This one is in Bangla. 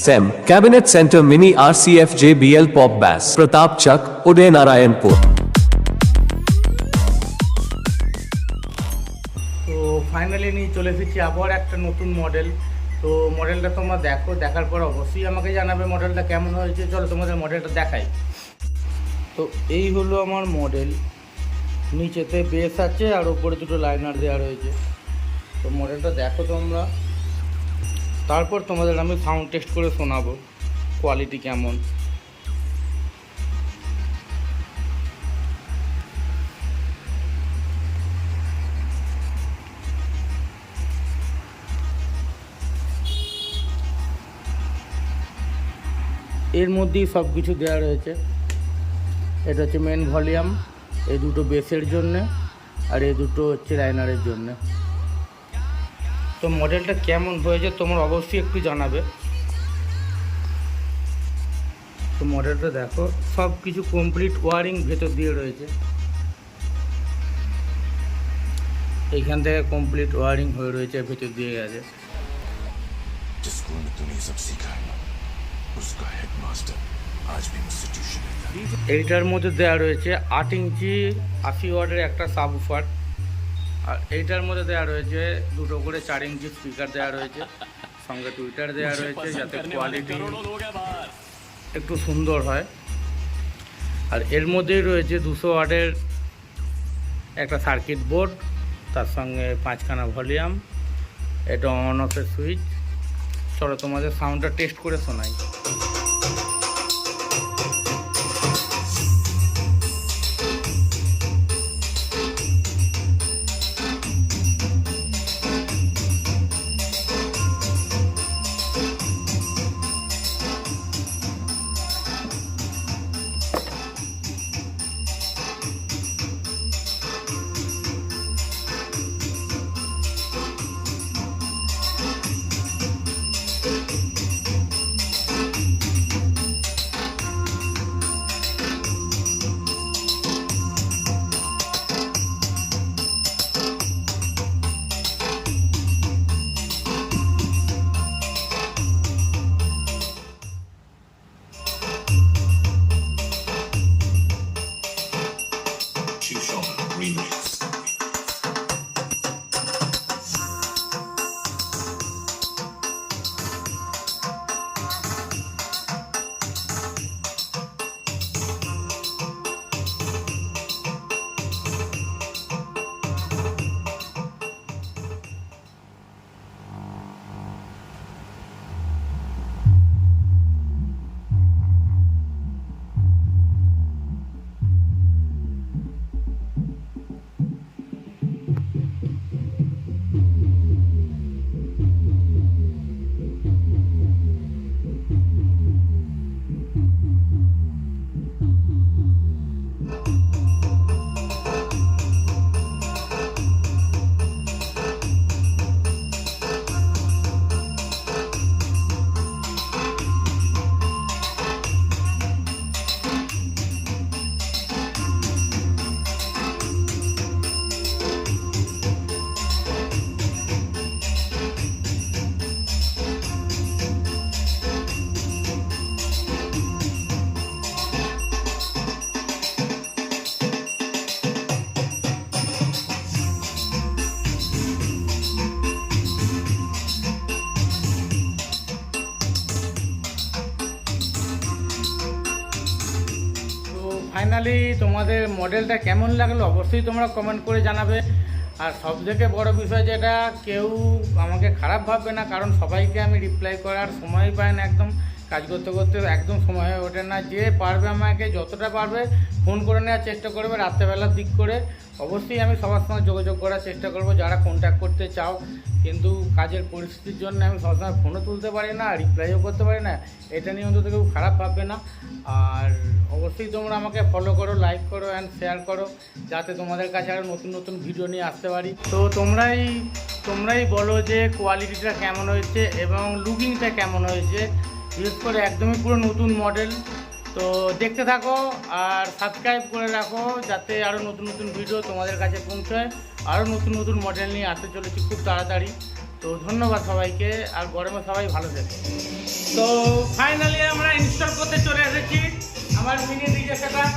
SEM Cabinet Center Mini RCF JBL Pop Bass Pratap Chak Uday Narayanpur। তো ফাইনালি নিয়ে চলে এসেছি আবার একটা নতুন মডেল। তো মডেলটা তোমরা দেখো, দেখার পর অবশ্যই আমাকে জানাবে মডেলটা কেমন হয়েছে। চলো তোমাদের মডেলটা দেখাই। তো এই হলো আমার মডেল, নিচেতে বেস আছে আর উপরে দুটো লাইনার দেওয়া রয়েছে। তো মডেলটা দেখো তোমরা, তারপর তোমাদের আমি সাউন্ড টেস্ট করে শোনাবো কোয়ালিটি কেমন। এর মধ্যেই সব কিছু দেওয়া রয়েছে। এটা হচ্ছে মেন ভলিউম, এই দুটো বেসের জন্যে আর এই দুটো হচ্ছে লাইনারের জন্যে। তো মডেলটা কেমন হয়েছে তোমরা অবশ্যই একটু জানাবে। তো মডেলটা দেখো, সব কিছু কমপ্লিট ওয়ারিং ভেতর দিয়ে রয়েছে। এইখান থেকে কমপ্লিট ওয়ারিং হয়ে রয়েছে, ভেতর দিয়ে গেছে। এইটার মধ্যে দেওয়া রয়েছে 8 ইঞ্চি 80 ওয়াটের একটা সাবউফার, আর এইটার মধ্যে দেওয়া রয়েছে দুটো করে 4 ইঞ্চি স্পিকার দেওয়া রয়েছে, সঙ্গে টুইটার দেওয়া রয়েছে যাতে কোয়ালিটি একটু সুন্দর হয়। আর এর মধ্যেই রয়েছে 200 ওয়াটের একটা সার্কিট বোর্ড, তার সঙ্গে 5খানা ভলিউম, এটা অন অফের সুইচ। চলো তোমাদের সাউন্ডটা টেস্ট করে শোনাই। ফাইনালি তোমাদের মডেলটা কেমন লাগলো অবশ্যই তোমরা কমেন্ট করে জানাবে। আর সবথেকে বড় বিষয় যেটা, কেউ আমাকে খারাপ ভাববে না, কারণ সবাইকে আমি রিপ্লাই করার সময় পাই না একদম, কাজ করতে করতে একদম সময় হয়ে ওঠে না। যে পারবে আমাকে যতটা পারবে ফোন করে নেওয়ার চেষ্টা করবে রাত্রেবেলার দিক করে। অবশ্যই আমি সবার সঙ্গে যোগাযোগ করার চেষ্টা করব যারা কন্ট্যাক্ট করতে চাও, কিন্তু কাজের পরিস্থিতির জন্য আমি সবসময় ফোনও তুলতে পারি না, রিপ্লাইও করতে পারি না। এটা নিয়ে অন্তত কেউ খারাপ ভাববে না। আর অবশ্যই তোমরা আমাকে ফলো করো, লাইক করো অ্যান্ড শেয়ার করো, যাতে তোমাদের কাছে আরও নতুন নতুন ভিডিও নিয়ে আসতে পারি। তো তোমরাই বলো যে কোয়ালিটিটা কেমন হয়েছে এবং লুকিংটা কেমন হয়েছে। বিশেষ করে একদমই পুরো নতুন মডেল। তো দেখতে থাকো আর সাবস্ক্রাইব করে রাখো, যাতে আরও নতুন নতুন ভিডিও তোমাদের কাছে পৌঁছায়। আরও নতুন নতুন মডেল নিয়ে আসতে চলেছি খুব তাড়াতাড়ি। তো ধন্যবাদ সবাইকে, আর গরমে সবাই ভালো থাকে। তো ফাইনালি আমরা ইনস্টল করতে চলে এসেছি আমার মিনি ডিজে সেটআপ।